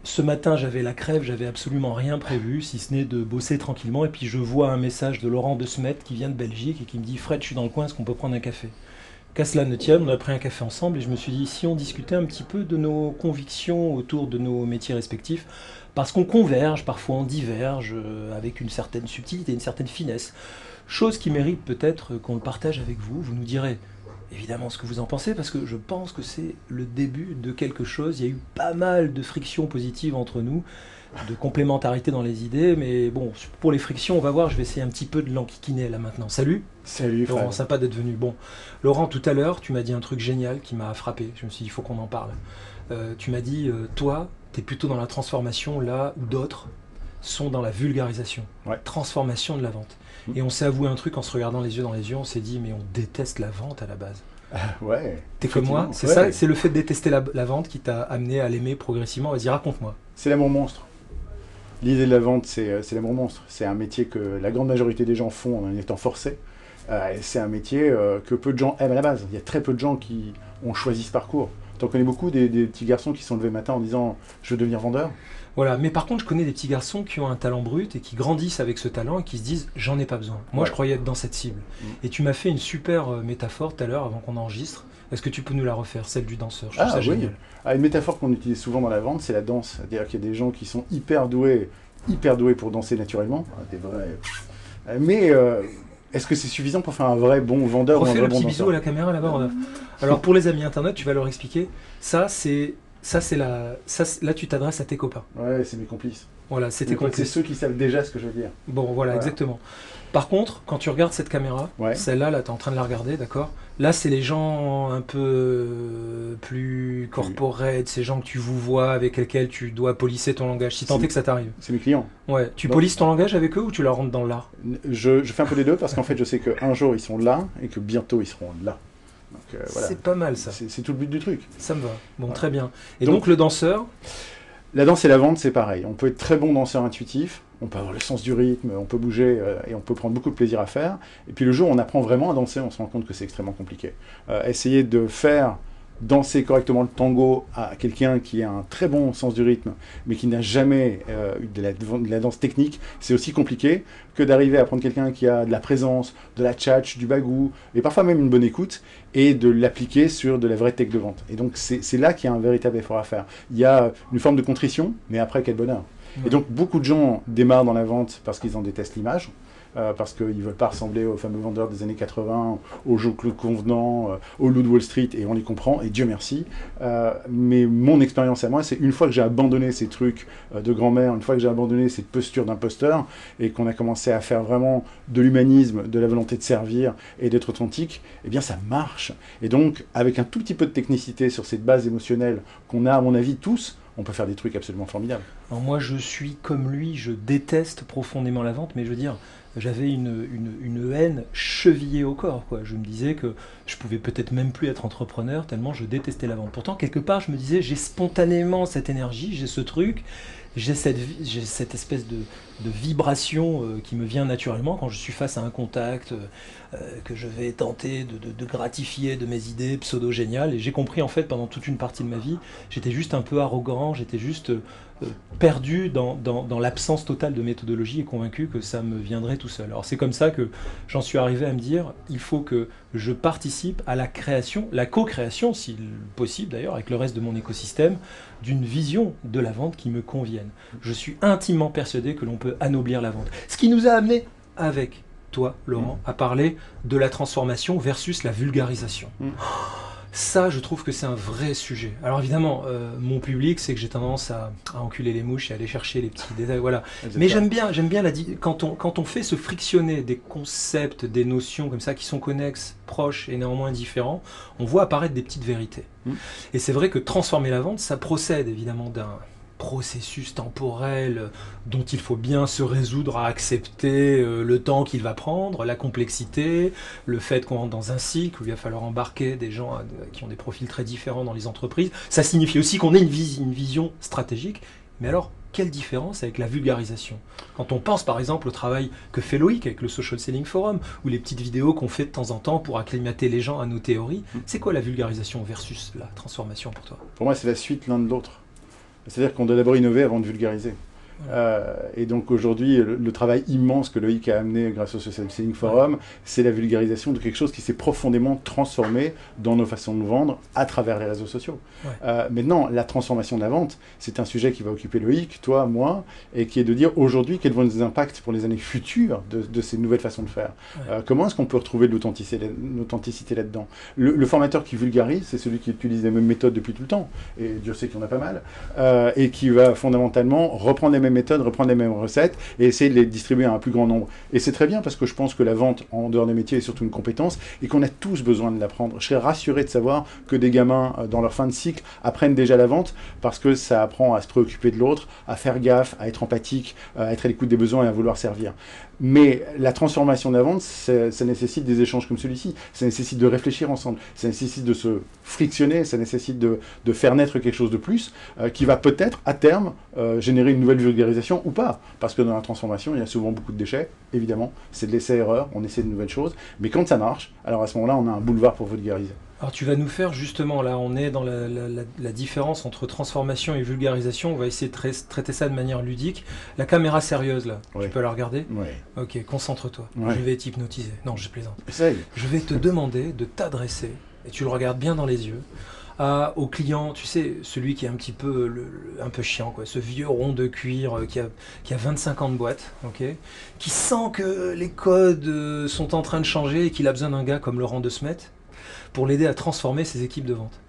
Ce matin, j'avais la crève, j'avais absolument rien prévu, si ce n'est de bosser tranquillement. Et puis je vois un message de Laurent De Smet qui vient de Belgique et qui me dit Fred, je suis dans le coin, est-ce qu'on peut prendre un café? Qu'à cela ne tienne, on a pris un café ensemble et je me suis dit si on discutait un petit peu de nos convictions autour de nos métiers respectifs, parce qu'on converge, parfois on diverge, avec une certaine subtilité, une certaine finesse. Chose qui mérite peut-être qu'on le partage avec vous. Vous nous direz évidemment ce que vous en pensez, parce que je pense que c'est le début de quelque chose. Il y a eu pas mal de frictions positives entre nous, de complémentarité dans les idées, mais bon, pour les frictions, on va voir, je vais essayer un petit peu de l'enquiquiner là maintenant. Salut Salut Laurent, Fred. sympa d'être venu. Bon, Laurent, tout à l'heure, tu m'as dit un truc génial qui m'a frappé. Je me suis dit, il faut qu'on en parle. Tu m'as dit, toi, tu es plutôt dans la transformation là où d'autres sont dans la vulgarisation. Ouais. Transformation de la vente. Mm. Et on s'est avoué un truc en se regardant les yeux dans les yeux, on s'est dit, mais on déteste la vente à la base. Ouais, T'es comme moi, effectivement. c'est Ouais. ça, c'est le fait de détester la vente qui t'a amené à l'aimer progressivement. Vas-y, raconte-moi. C'est l'amour monstre. L'idée de la vente, c'est l'amour monstre. C'est un métier que la grande majorité des gens font en étant forcés. Et c'est un métier que peu de gens aiment à la base. Il y a très peu de gens qui ont choisi ce parcours. T'en connais beaucoup des petits garçons qui sont levés le matin en disant je veux devenir vendeur. Voilà, mais par contre, je connais des petits garçons qui ont un talent brut et qui grandissent avec ce talent et qui se disent j'en ai pas besoin. Moi, Ouais. je croyais être dans cette cible. Mm. Et tu m'as fait une super métaphore tout à l'heure avant qu'on enregistre. Est-ce que tu peux nous la refaire, celle du danseur? Je trouve ça Ah oui. génial. Une métaphore qu'on utilise souvent dans la vente, c'est la danse. C'est-à-dire qu'il y a des gens qui sont hyper doués pour danser naturellement. Des vrais. Mais est-ce que c'est suffisant pour faire un vrai bon vendeur ou un Refais vrai le bon petit bisou danseur? à la caméra là-bas. Alors pour les amis internet, tu vas leur expliquer. Là, tu t'adresses à tes copains. Ouais, c'est mes complices. Voilà, c'était Mais en fait, c'est compris. ceux qui savent déjà ce que je veux dire. Bon, voilà, Voilà. exactement. Par contre, quand tu regardes cette caméra, Ouais. celle-là, là, tu es en train de la regarder, d'accord? Là, c'est les gens un peu plus corporate, ces gens que tu vous vois, avec lesquels tu dois polisser ton langage, si tant est que ça t'arrive. C'est mes clients. Ouais, tu Non. polisses ton langage avec eux ou tu leur rentres dans l'art? Je fais un peu les deux parce qu'en fait, je sais qu'un jour ils sont là et que bientôt ils seront là. Donc voilà. C'est pas mal ça, C'est tout le but du truc. ça me va. Bon, Ouais. très bien. Et Donc- donc le danseur, La danse et la vente, c'est pareil. On peut être très bon danseur intuitif, on peut avoir le sens du rythme, on peut bouger et on peut prendre beaucoup de plaisir à faire. Et puis le jour où on apprend vraiment à danser, on se rend compte que c'est extrêmement compliqué. Essayer de faire danser correctement le tango à quelqu'un qui a un très bon sens du rythme, mais qui n'a jamais eu de la danse technique, c'est aussi compliqué que d'arriver à prendre quelqu'un qui a de la présence, de la tchatch, du bagou, et parfois même une bonne écoute, et de l'appliquer sur de la vraie tech de vente. Et donc c'est là qu'il y a un véritable effort à faire. Il y a une forme de contrition, mais après, quel bonheur. Ouais. Et donc beaucoup de gens démarrent dans la vente parce qu'ils en détestent l'image, parce qu'ils ne veulent pas ressembler aux fameux vendeurs des années 80, aux Jean-Claude Convenant, aux loups de Wall Street, et on les comprend, et Dieu merci. Mais mon expérience à moi, c'est une fois que j'ai abandonné ces trucs de grand-mère, une fois que j'ai abandonné cette posture d'imposteur, et qu'on a commencé à faire vraiment de l'humanisme, de la volonté de servir et d'être authentique, eh bien ça marche. Et donc, avec un tout petit peu de technicité sur cette base émotionnelle qu'on a, à mon avis, tous, on peut faire des trucs absolument formidables. alors moi je suis comme lui, je déteste profondément la vente, mais je veux dire, j'avais une haine chevillée au corps, quoi. Je me disais que je pouvais peut-être même plus être entrepreneur tellement je détestais la vente. Pourtant, quelque part, je me disais, j'ai spontanément cette énergie, j'ai ce truc, j'ai cette espèce de vibration qui me vient naturellement quand je suis face à un contact que je vais tenter de gratifier de mes idées pseudo-géniales. Et j'ai compris, en fait, pendant toute une partie de ma vie, j'étais juste un peu arrogant, j'étais juste perdu dans l'absence totale de méthodologie et convaincu que ça me viendrait tout seul. Alors c'est comme ça que j'en suis arrivé à me dire, il faut que je participe à la création, la co-création, si possible d'ailleurs, avec le reste de mon écosystème, d'une vision de la vente qui me convienne. Je suis intimement persuadé que l'on peut anoblir la vente. Ce qui nous a amené avec toi, Laurent, à parler de la transformation versus la vulgarisation. Ça, je trouve que c'est un vrai sujet. Alors évidemment, mon public, c'est que j'ai tendance à enculer les mouches et à aller chercher les petits détails, voilà. Mais j'aime bien quand on fait se frictionner des concepts, des notions comme ça qui sont connexes, proches et néanmoins différents, on voit apparaître des petites vérités. Et c'est vrai que transformer la vente, ça procède évidemment d'un processus temporel dont il faut bien se résoudre à accepter le temps qu'il va prendre, la complexité, le fait qu'on rentre dans un cycle où il va falloir embarquer des gens qui ont des profils très différents dans les entreprises. Ça signifie aussi qu'on ait une vision stratégique. Mais alors, quelle différence avec la vulgarisation? Quand on pense par exemple au travail que fait Loïc avec le Social Selling Forum, ou les petites vidéos qu'on fait de temps en temps pour acclimater les gens à nos théories, c'est quoi la vulgarisation versus la transformation pour toi? Pour moi, c'est la suite l'un de l'autre. C'est-à-dire qu'on doit d'abord innover avant de vulgariser. Et donc aujourd'hui, le travail immense que Loïc a amené grâce au Social Selling Forum, c'est la vulgarisation de quelque chose qui s'est profondément transformé dans nos façons de vendre à travers les réseaux sociaux. Maintenant, la transformation de la vente, c'est un sujet qui va occuper Loïc, toi, moi, et qui est de dire aujourd'hui quels vont être les impacts pour les années futures de ces nouvelles façons de faire. Comment est-ce qu'on peut retrouver de l'authenticité là-dedans? Le formateur qui vulgarise, c'est celui qui utilise les mêmes méthodes depuis tout le temps, et Dieu sait qu'il y en a pas mal, et qui va fondamentalement reprendre les mêmes méthodes, reprendre les mêmes recettes et essayer de les distribuer à un plus grand nombre. Et c'est très bien parce que je pense que la vente en dehors des métiers est surtout une compétence et qu'on a tous besoin de l'apprendre. Je serais rassuré de savoir que des gamins dans leur fin de cycle apprennent déjà la vente parce que ça apprend à se préoccuper de l'autre, à faire gaffe, à être empathique, à être à l'écoute des besoins et à vouloir servir. Mais la transformation de la vente, ça nécessite des échanges comme celui-ci. Ça nécessite de réfléchir ensemble. Ça nécessite de se frictionner. Ça nécessite de faire naître quelque chose de plus qui va peut-être, à terme, générer une nouvelle vulgarisation ou pas. Parce que dans la transformation, il y a souvent beaucoup de déchets, évidemment. C'est de l'essai-erreur. On essaie de nouvelles choses. Mais quand ça marche, alors à ce moment-là, on a un boulevard pour vulgariser. Alors tu vas nous faire justement, là on est dans la différence entre transformation et vulgarisation, on va essayer de traiter ça de manière ludique. La caméra sérieuse là, tu peux la regarder? Oui. Ok, concentre-toi, je vais t'hypnotiser. Non, je plaisante. Essaye. Je vais te demander de t'adresser, et tu le regardes bien dans les yeux, au client, tu sais, celui qui est un petit peu, un peu chiant, quoi, ce vieux rond de cuir qui a 25 ans de boîte, okay, qui sent que les codes sont en train de changer et qu'il a besoin d'un gars comme Laurent De Smet pour l'aider à transformer ses équipes de vente.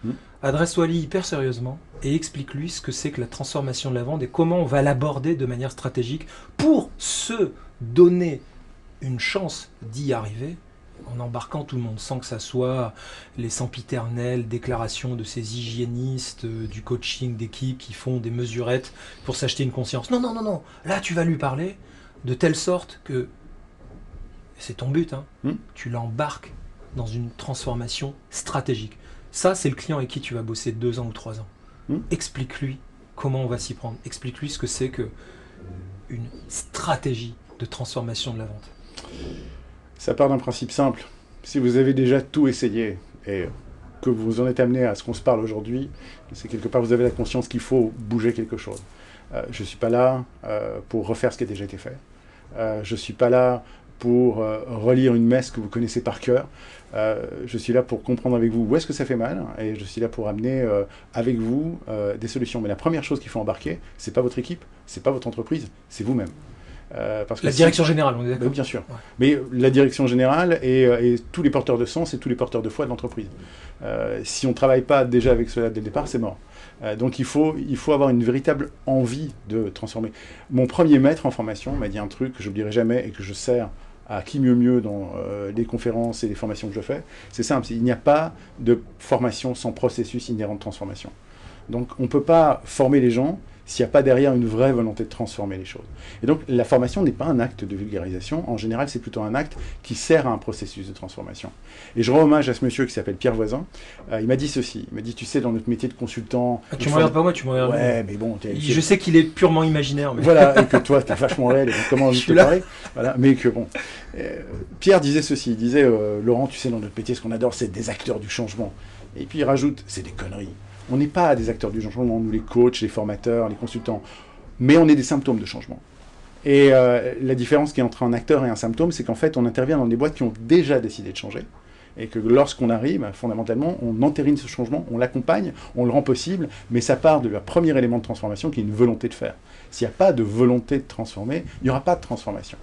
Adresse-toi-lui hyper sérieusement et explique-lui ce que c'est que la transformation de la vente et comment on va l'aborder de manière stratégique pour se donner une chance d'y arriver en embarquant tout le monde, sans que ça soit les sempiternelles déclarations de ces hygiénistes, du coaching d'équipe qui font des mesurettes pour s'acheter une conscience. Non, non, non, non, là tu vas lui parler de telle sorte que, c'est ton but, hein, tu l'embarques dans une transformation stratégique. Ça, c'est le client avec qui tu vas bosser 2 ans ou 3 ans. Explique-lui comment on va s'y prendre. Explique-lui ce que c'est que une stratégie de transformation de la vente. Ça part d'un principe simple. Si vous avez déjà tout essayé et que vous en êtes amené à ce qu'on se parle aujourd'hui, c'est quelque part vous avez la conscience qu'il faut bouger quelque chose. Je ne suis pas là pour refaire ce qui a déjà été fait. Je ne suis pas là pour relire une messe que vous connaissez par cœur. Je suis là pour comprendre avec vous où est-ce que ça fait mal, et je suis là pour amener avec vous des solutions. Mais la première chose qu'il faut embarquer, c'est pas votre équipe, c'est pas votre entreprise, c'est vous-même. Parce que direction générale, on est d'accord. Bien sûr. Ouais. Mais la direction générale et tous les porteurs de sens et tous les porteurs de foi de l'entreprise. Si on ne travaille pas déjà avec cela dès le départ, c'est mort. Donc il faut avoir une véritable envie de transformer. Mon premier maître en formation m'a dit un truc que je n'oublierai jamais et que je sers à qui mieux dans les conférences et les formations que je fais. C'est simple, il n'y a pas de formation sans processus inhérent de transformation. Donc on ne peut pas former les gens s'il n'y a pas derrière une vraie volonté de transformer les choses. Et donc la formation n'est pas un acte de vulgarisation, en général c'est plutôt un acte qui sert à un processus de transformation. Et je rends hommage à ce monsieur qui s'appelle Pierre Voisin, il m'a dit ceci, il m'a dit tu sais dans notre métier de consultant... Ah, tu me regardes pas moi, tu me regardes. Ouais, mais bon... Je sais qu'il est purement imaginaire. Mais... Voilà, et que toi t'es vachement réel, et comment je te parler, voilà, mais que bon... Pierre disait ceci, il disait Laurent tu sais dans notre métier ce qu'on adore c'est des acteurs du changement. Et puis il rajoute c'est des conneries. On n'est pas des acteurs du changement, nous les coachs, les formateurs, les consultants, mais on est des symptômes de changement. Et la différence qui est entre un acteur et un symptôme, c'est qu'en fait, on intervient dans des boîtes qui ont déjà décidé de changer, et que lorsqu'on arrive, fondamentalement, on entérine ce changement, on l'accompagne, on le rend possible, mais ça part de leur premier élément de transformation qui est une volonté de faire. S'il n'y a pas de volonté de transformer, il n'y aura pas de transformation.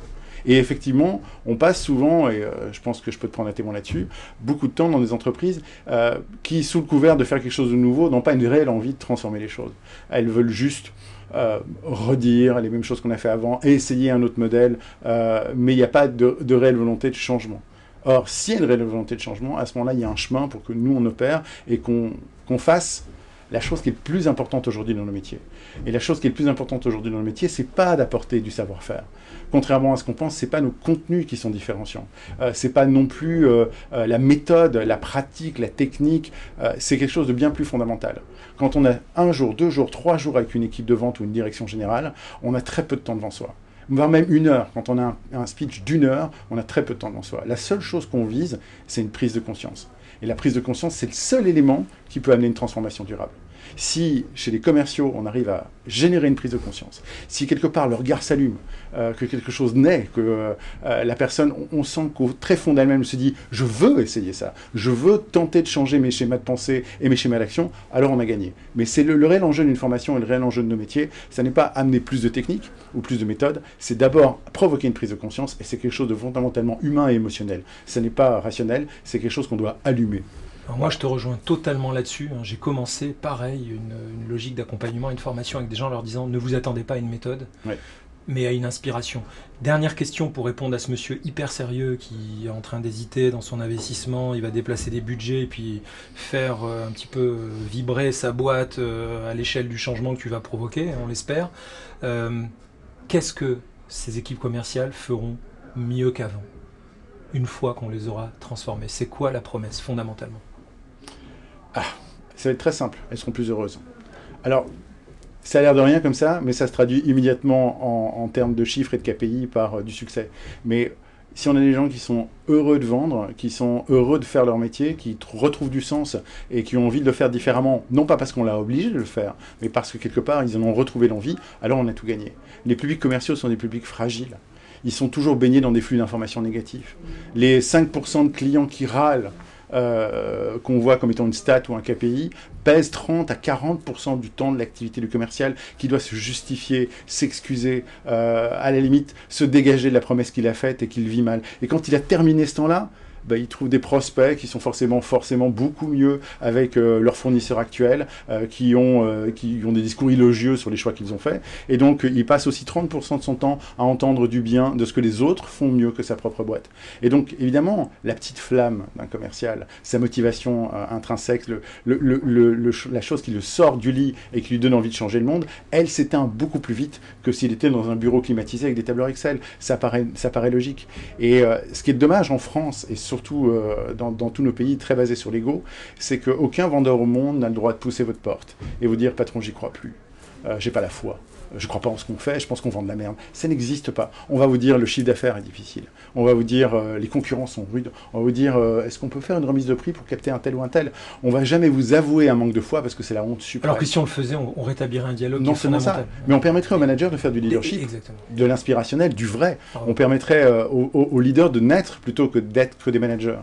Et effectivement, on passe souvent, et je pense que je peux te prendre un témoin là-dessus, beaucoup de temps dans des entreprises qui, sous le couvert de faire quelque chose de nouveau, n'ont pas une réelle envie de transformer les choses. Elles veulent juste redire les mêmes choses qu'on a fait avant et essayer un autre modèle, mais il n'y a pas de réelle volonté de changement. Or, s'il y a une réelle volonté de changement, à ce moment-là, il y a un chemin pour que nous, on opère et qu'on fasse la chose qui est le plus importante aujourd'hui dans nos métiers. Et la chose qui est le plus importante aujourd'hui dans nos métiers, c'est pas d'apporter du savoir-faire. Contrairement à ce qu'on pense, c'est pas nos contenus qui sont différenciants. C'est pas non plus la méthode, la pratique, la technique. C'est quelque chose de bien plus fondamental. Quand on a 1 jour, 2 jours, 3 jours avec une équipe de vente ou une direction générale, on a très peu de temps devant soi. Voire même 1 heure. Quand on a un speech d'1 heure, on a très peu de temps devant soi. La seule chose qu'on vise, c'est une prise de conscience. Et la prise de conscience, c'est le seul élément qui peut amener une transformation durable. Si chez les commerciaux, on arrive à générer une prise de conscience, si quelque part le regard s'allume, que quelque chose naît, que la personne, on sent qu'au très fond d'elle-même se dit « je veux essayer ça, je veux tenter de changer mes schémas de pensée et mes schémas d'action », alors on a gagné. Mais c'est le réel enjeu d'une formation et le réel enjeu de nos métiers, ça n'est pas amener plus de techniques ou plus de méthodes, c'est d'abord provoquer une prise de conscience, et c'est quelque chose de fondamentalement humain et émotionnel. Ce n'est pas rationnel, c'est quelque chose qu'on doit allumer. Alors moi, je te rejoins totalement là-dessus. J'ai commencé, pareil, une logique d'accompagnement, une formation avec des gens leur disant « ne vous attendez pas à une méthode ». Ouais. Mais à une inspiration. Dernière question pour répondre à ce monsieur hyper sérieux qui est en train d'hésiter dans son investissement, il va déplacer des budgets et puis faire un petit peu vibrer sa boîte à l'échelle du changement que tu vas provoquer, on l'espère. Qu'est-ce que ces équipes commerciales feront mieux qu'avant, une fois qu'on les aura transformées? C'est quoi la promesse, fondamentalement? Ça va être très simple, elles seront plus heureuses. Alors, ça a l'air de rien comme ça, mais ça se traduit immédiatement en termes de chiffres et de KPI par du succès. Mais si on a des gens qui sont heureux de vendre, qui sont heureux de faire leur métier, qui retrouvent du sens et qui ont envie de le faire différemment, non pas parce qu'on l'a obligé de le faire, mais parce que quelque part ils en ont retrouvé l'envie, alors on a tout gagné. Les publics commerciaux sont des publics fragiles. Ils sont toujours baignés dans des flux d'informations négatifs. Les 5% de clients qui râlent, qu'on voit comme étant une stat ou un KPI, pèse 30 à 40% du temps de l'activité du commercial qui doit se justifier, s'excuser, à la limite se dégager de la promesse qu'il a faite et qu'il vit mal. Et quand il a terminé ce temps-là, il trouve des prospects qui sont forcément beaucoup mieux avec leurs fournisseurs actuels, qui ont des discours élogieux sur les choix qu'ils ont faits. Et donc, il passe aussi 30% de son temps à entendre du bien de ce que les autres font mieux que sa propre boîte. Et donc, évidemment, la petite flamme d'un commercial, sa motivation intrinsèque, la chose qui le sort du lit et qui lui donne envie de changer le monde, elle s'éteint beaucoup plus vite que s'il était dans un bureau climatisé avec des tableurs Excel. Ça paraît logique. Et ce qui est dommage en France, et surtout dans tous nos pays très basés sur l'ego, c'est qu'aucun vendeur au monde n'a le droit de pousser votre porte et vous dire « patron, j'y crois plus, j'ai pas la foi, je crois pas en ce qu'on fait, je pense qu'on vend de la merde ». Ça n'existe pas. On va vous dire le chiffre d'affaires est difficile, on va vous dire les concurrents sont rudes, on va vous dire est-ce qu'on peut faire une remise de prix pour capter un tel ou un tel. On va jamais vous avouer un manque de foi parce que c'est la honte suprême. Alors que si on le faisait, on rétablirait un dialogue. Non seulement ça, mais on permettrait aux managers de faire du leadership, de l'inspirationnel, du vrai. On permettrait aux leaders de naître plutôt que d'être que des managers.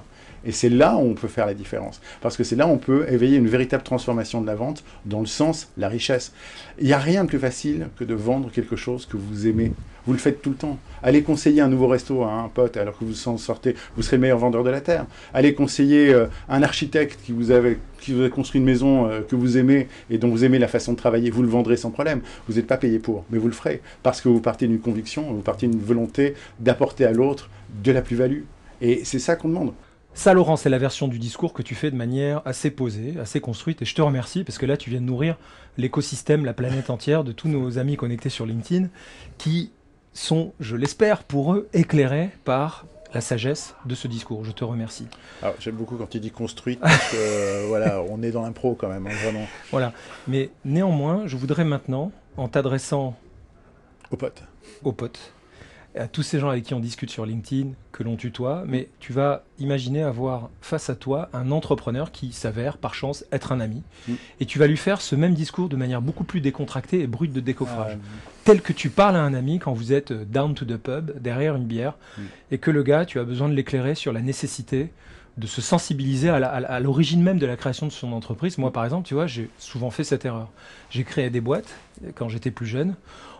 Et c'est là où on peut faire la différence. Parce que c'est là où on peut éveiller une véritable transformation de la vente dans le sens, la richesse. Il n'y a rien de plus facile que de vendre quelque chose que vous aimez. Vous le faites tout le temps. Allez conseiller un nouveau resto à un pote alors que vous en sortez, vous serez le meilleur vendeur de la Terre. Allez conseiller un architecte qui vous a construit une maison que vous aimez et dont vous aimez la façon de travailler. Vous le vendrez sans problème. Vous n'êtes pas payé pour, mais vous le ferez. Parce que vous partez d'une conviction, vous partez d'une volonté d'apporter à l'autre de la plus-value. Et c'est ça qu'on demande. Ça, Laurent, c'est la version du discours que tu fais de manière assez posée, assez construite, et je te remercie parce que là, tu viens de nourrir l'écosystème, la planète entière de tous nos amis connectés sur LinkedIn qui sont, je l'espère, pour eux, éclairés par la sagesse de ce discours. Je te remercie. Alors, j'aime beaucoup quand tu dis construite parce que voilà, on est dans l'impro quand même, hein, vraiment. Voilà. Mais néanmoins, je voudrais maintenant, en t'adressant aux potes, à tous ces gens avec qui on discute sur LinkedIn, que l'on tutoie, mais tu vas imaginer avoir face à toi un entrepreneur qui s'avère, par chance, être un ami. Et tu vas lui faire ce même discours de manière beaucoup plus décontractée et brute de décoffrage. Tel que tu parles à un ami quand vous êtes down to the pub, derrière une bière, et que le gars, tu as besoin de l'éclairer sur la nécessité de se sensibiliser à l'origine même de la création de son entreprise. Moi, par exemple, tu vois, j'ai souvent fait cette erreur. J'ai créé des boîtes quand j'étais plus jeune,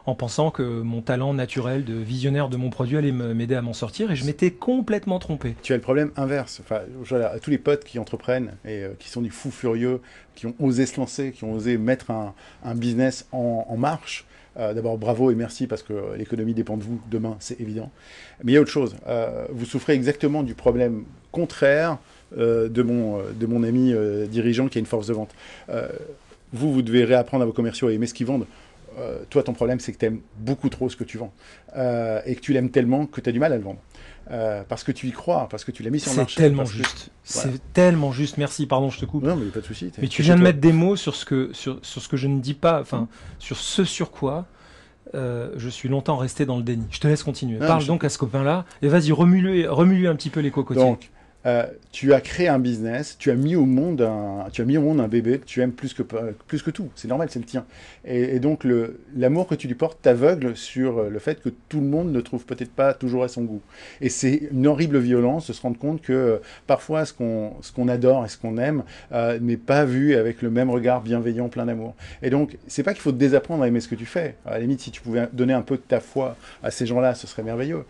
en pensant que mon talent naturel de visionnaire de mon produit allait m'aider à m'en sortir, et je m'étais complètement trompé. Tu as le problème inverse. Enfin, à tous les potes qui entreprennent et qui sont des fous furieux, qui ont osé se lancer, qui ont osé mettre un business en marche. D'abord, bravo et merci parce que l'économie dépend de vous demain, c'est évident. Mais il y a autre chose. Vous souffrez exactement du problème contraire de mon ami dirigeant qui a une force de vente. Vous devez réapprendre à vos commerciaux à aimer ce qu'ils vendent. Toi, ton problème, c'est que tu aimes beaucoup trop ce que tu vends. Et que tu l'aimes tellement que tu as du mal à le vendre. Parce que tu y crois, parce que tu l'as mis sur le marché. C'est tellement juste. Voilà. C'est tellement juste. Merci, pardon, je te coupe. Non, mais pas de souci. Mais tu viens de mettre des mots sur ce que je ne dis pas, enfin, sur ce sur quoi je suis longtemps resté dans le déni. Je te laisse continuer. Parle donc à ce copain-là et vas-y, remue-lui un petit peu les cocotiers. Donc, tu as créé un business, tu as mis au monde un bébé que tu aimes plus que tout. C'est normal, c'est le tien. Et donc, l'amour que tu lui portes t'aveugle sur le fait que tout le monde ne trouve peut-être pas toujours à son goût. Et c'est une horrible violence de se rendre compte que parfois, ce qu'on adore et ce qu'on aime n'est pas vu avec le même regard bienveillant, plein d'amour. Et donc, c'est pas qu'il faut te désapprendre à aimer ce que tu fais. À la limite, si tu pouvais donner un peu de ta foi à ces gens-là, ce serait merveilleux.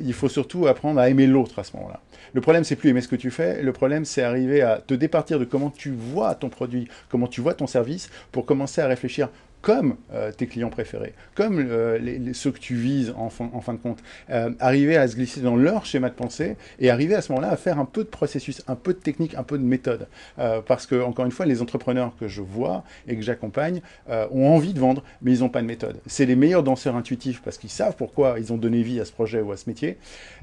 Il faut surtout apprendre à aimer l'autre à ce moment-là. Le problème, c'est plus aimer ce que tu fais. Le problème, c'est arriver à te départir de comment tu vois ton produit, comment tu vois ton service, pour commencer à réfléchir comme tes clients préférés, comme ceux que tu vises en fin de compte, arriver à se glisser dans leur schéma de pensée et arriver à ce moment-là à faire un peu de processus, un peu de technique, un peu de méthode. Parce que, encore une fois, les entrepreneurs que je vois et que j'accompagne ont envie de vendre, mais ils n'ont pas de méthode. C'est les meilleurs danseurs intuitifs parce qu'ils savent pourquoi ils ont donné vie à ce projet ou à ce métier,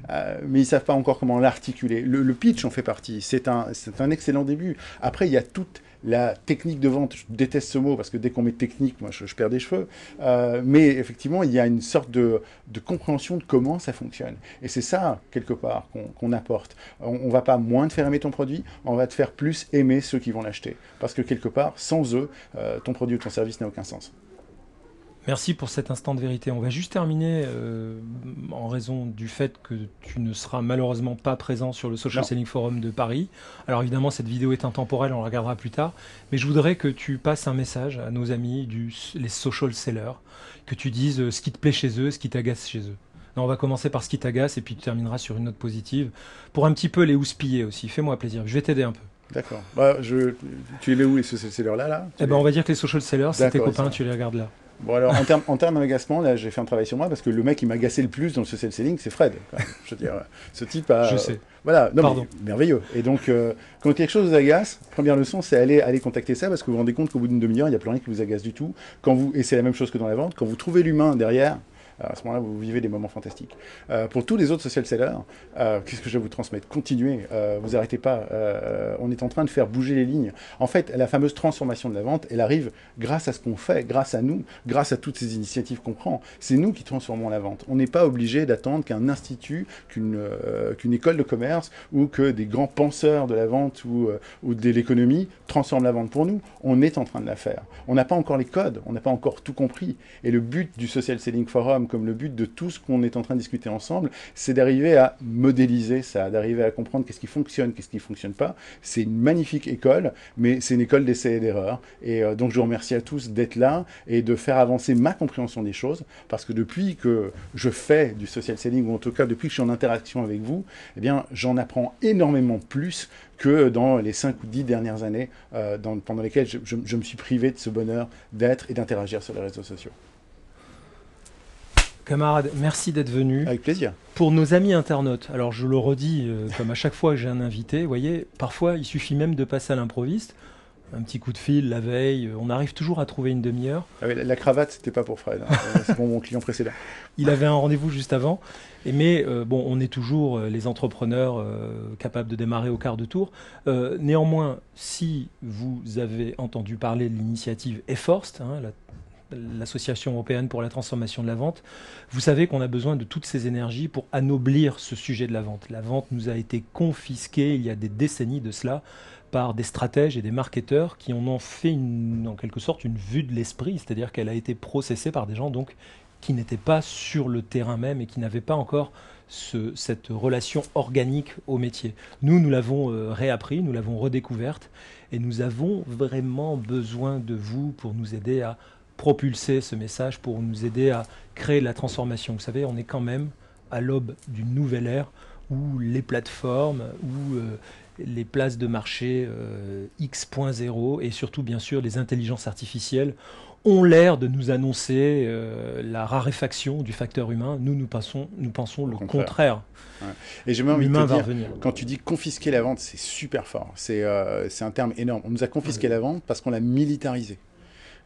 mais ils ne savent pas encore comment l'articuler. Le pitch en fait partie. C'est un excellent début. Après, il y a toute la technique de vente, je déteste ce mot parce que dès qu'on met technique, moi je perds des cheveux, mais effectivement il y a une sorte de compréhension de comment ça fonctionne. Et c'est ça, quelque part, qu'on apporte. On ne va pas moins te faire aimer ton produit, on va te faire plus aimer ceux qui vont l'acheter. Parce que quelque part, sans eux, ton produit ou ton service n'a aucun sens. Merci pour cet instant de vérité. On va juste terminer en raison du fait que tu ne seras malheureusement pas présent sur le Social Selling Forum de Paris. Alors évidemment, cette vidéo est intemporelle, on la regardera plus tard. Mais je voudrais que tu passes un message à nos amis, les social sellers, que tu dises ce qui te plaît chez eux, ce qui t'agace chez eux. Non, on va commencer par ce qui t'agace et puis tu termineras sur une note positive pour un petit peu les houspiller aussi. Fais-moi plaisir, je vais t'aider un peu. D'accord. Tu les mets où les social sellers là Eh ben, on va dire que les social sellers, c'est tes copains, tu les regardes là. Bon alors, en termes d'agacement, là, j'ai fait un travail sur moi parce que le mec qui m'agaçait le plus dans le social selling, c'est Fred. Je veux dire, ce type a... Je sais. Voilà, non, Pardon. mais merveilleux. Et donc, quand quelque chose vous agace, première leçon, c'est aller contacter ça parce que vous vous rendez compte qu'au bout d'une demi-heure, il n'y a plus rien qui vous agace du tout. Et c'est la même chose que dans la vente, quand vous trouvez l'humain derrière, à ce moment-là, vous vivez des moments fantastiques. Pour tous les autres social sellers, qu'est-ce que je vais vous transmettre? Continuez, vous n'arrêtez pas. On est en train de faire bouger les lignes. En fait, la fameuse transformation de la vente, elle arrive grâce à ce qu'on fait, grâce à nous, grâce à toutes ces initiatives qu'on prend. C'est nous qui transformons la vente. On n'est pas obligé d'attendre qu'un institut, qu'une école de commerce ou que des grands penseurs de la vente ou de l'économie transforment la vente pour nous. On est en train de la faire. On n'a pas encore les codes, on n'a pas encore tout compris. Et le but du Social Selling Forum, comme le but de tout ce qu'on est en train de discuter ensemble, c'est d'arriver à modéliser ça, d'arriver à comprendre qu'est-ce qui fonctionne, qu'est-ce qui ne fonctionne pas. C'est une magnifique école, mais c'est une école d'essais et d'erreurs. Et donc je vous remercie à tous d'être là et de faire avancer ma compréhension des choses, parce que depuis que je fais du social selling, ou en tout cas depuis que je suis en interaction avec vous, eh bien j'en apprends énormément plus que dans les 5 ou 10 dernières années pendant lesquelles je me suis privé de ce bonheur d'être et d'interagir sur les réseaux sociaux. Camarade, merci d'être venu. Avec plaisir. Pour nos amis internautes, alors je le redis, comme à chaque fois que j'ai un invité, vous voyez, parfois il suffit même de passer à l'improviste, un petit coup de fil la veille, on arrive toujours à trouver une demi-heure. Ah oui, la cravate, c'était pas pour Fred, hein. C'est pour mon client précédent. Il avait un rendez-vous juste avant, mais bon, on est toujours les entrepreneurs capables de démarrer au quart de tour. Néanmoins, si vous avez entendu parler de l'initiative eForst, hein, l'Association européenne pour la transformation de la vente, vous savez qu'on a besoin de toutes ces énergies pour anoblir ce sujet de la vente. La vente nous a été confisquée il y a des décennies de cela par des stratèges et des marketeurs qui en ont fait en quelque sorte une vue de l'esprit, c'est-à-dire qu'elle a été processée par des gens donc qui n'étaient pas sur le terrain même et qui n'avaient pas encore cette relation organique au métier. Nous l'avons réappris, nous l'avons redécouverte et nous avons vraiment besoin de vous pour nous aider à propulser ce message, pour nous aider à créer la transformation. Vous savez, on est quand même à l'aube d'une nouvelle ère où les plateformes, où les places de marché X.0 et surtout bien sûr les intelligences artificielles ont l'air de nous annoncer la raréfaction du facteur humain. Nous pensons le contraire. Ouais. Et j'ai même envie de te dire, revenir. Quand tu dis confisquer la vente, c'est super fort. C'est un terme énorme. On nous a confisqué la vente parce qu'on l'a militarisée.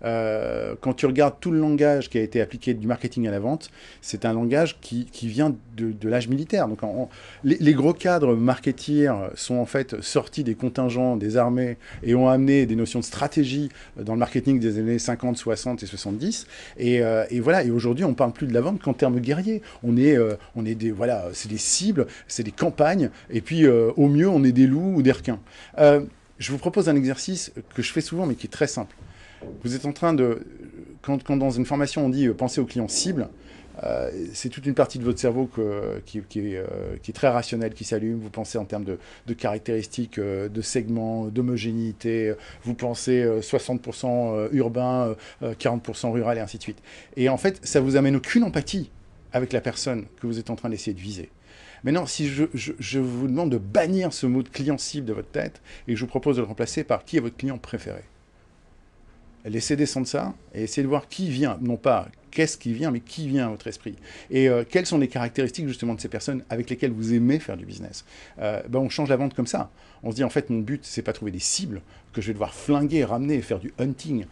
Quand tu regardes tout le langage qui a été appliqué du marketing à la vente, c'est un langage qui vient de l'âge militaire. Donc les gros cadres marketeers sont en fait sortis des contingents des armées et ont amené des notions de stratégie dans le marketing des années 50, 60 et 70. Et voilà. Et aujourd'hui, on parle plus de la vente qu'en termes guerriers. On est des, voilà, c'est des cibles, c'est des campagnes. Et puis, au mieux, on est des loups ou des requins. Je vous propose un exercice que je fais souvent, mais qui est très simple. Vous êtes en train de... Quand dans une formation, on dit pensez au client cible, c'est toute une partie de votre cerveau qui est très rationnelle, qui s'allume. Vous pensez en termes de caractéristiques, de segments, d'homogénéité. Vous pensez 60% urbain, 40% rural et ainsi de suite. Et en fait, ça vous amène aucune empathie avec la personne que vous êtes en train d'essayer de viser. Maintenant, si je vous demande de bannir ce mot de client cible de votre tête et que je vous propose de le remplacer par qui est votre client préféré, laissez descendre ça et essayez de voir qui vient, non pas qu'est-ce qui vient, mais qui vient à votre esprit. Et quelles sont les caractéristiques justement de ces personnes avec lesquelles vous aimez faire du business. On change la vente comme ça. On se dit en fait mon but c'est pas trouver des cibles que je vais devoir flinguer, ramener et faire du hunting.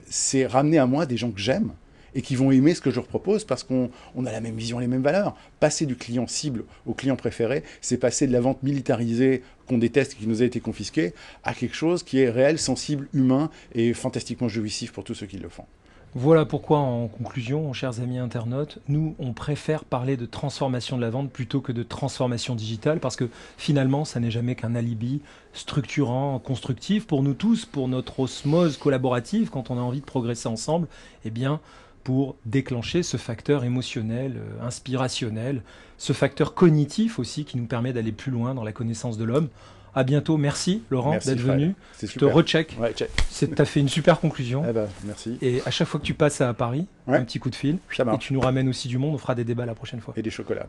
C'est ramener à moi des gens que j'aime et qui vont aimer ce que je leur propose parce qu'on a la même vision, les mêmes valeurs. Passer du client cible au client préféré, c'est passer de la vente militarisée qu'on déteste et qui nous a été confisquée à quelque chose qui est réel, sensible, humain et fantastiquement jouissif pour tous ceux qui le font. Voilà pourquoi, en conclusion, chers amis internautes, nous, on préfère parler de transformation de la vente plutôt que de transformation digitale, parce que finalement, ça n'est jamais qu'un alibi structurant, constructif pour nous tous, pour notre osmose collaborative, quand on a envie de progresser ensemble, eh bien, pour déclencher ce facteur émotionnel, inspirationnel, ce facteur cognitif aussi qui nous permet d'aller plus loin dans la connaissance de l'homme. À bientôt. Merci Laurent d'être venu. Je te recheck. Ouais, check. Tu as fait une super conclusion. Eh ben, merci. Et à chaque fois que tu passes à Paris, ouais, un petit coup de fil. Ça marche. Et tu nous ramènes aussi du monde. On fera des débats la prochaine fois. Et des chocolats.